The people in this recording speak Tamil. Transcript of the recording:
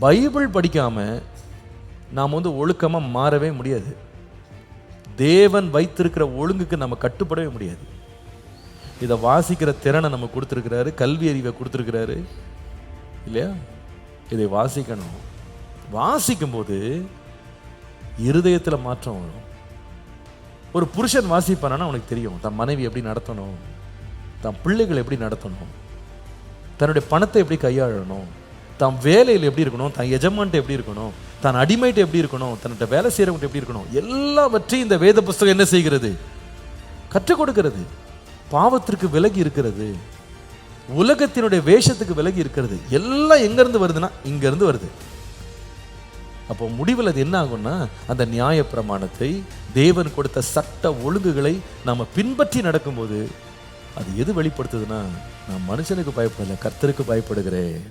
பைபிள் படிக்காம நாம் ஒழுக்கமாக மாறவே முடியாது. தேவன் வைத்திருக்கிற ஒழுங்குக்கு நம்ம கட்டுப்படவே முடியாது. இதை வாசிக்கிற திறனை நம்ம கொடுத்துருக்கிறாரு, கல்வி அறிவை கொடுத்துருக்கிறாரு இல்லையா? இதை வாசிக்கணும். வாசிக்கும்போது இருதயத்தில் மாற்றம் வரும். ஒரு புருஷன் வாசிப்பானா அவனுக்கு தெரியும் தன் மனைவி எப்படி நடத்தணும், தன் பிள்ளைகள் எப்படி நடத்தணும், தன்னுடைய பணத்தை எப்படி கையாளணும், தான் வேலையில் எப்படி இருக்கணும், தான் எஜமான்ட்டு எப்படி இருக்கணும், தான் அடிமைட்டு எப்படி இருக்கணும், தன்னிட்ட வேலை செய்கிறவங்க எப்படி இருக்கணும், எல்லாவற்றையும் இந்த வேத புஸ்தகம் என்ன செய்கிறது? கற்றுக் கொடுக்கிறது. பாவத்திற்கு விலகி இருக்கிறது, உலகத்தினுடைய வேஷத்துக்கு விலகி இருக்கிறது. எல்லாம் எங்கேருந்து வருதுன்னா இங்கேருந்து வருது. அப்போ முடிவில் அது என்ன ஆகும்னா, அந்த நியாய பிரமாணத்தை, தேவன் கொடுத்த சட்ட ஒழுங்குகளை நாம் பின்பற்றி நடக்கும்போது அது எது வெளிப்படுத்துதுன்னா, நான் மனுஷனுக்கு பயப்படல, கர்த்தருக்கு பயப்படுகிறேன்.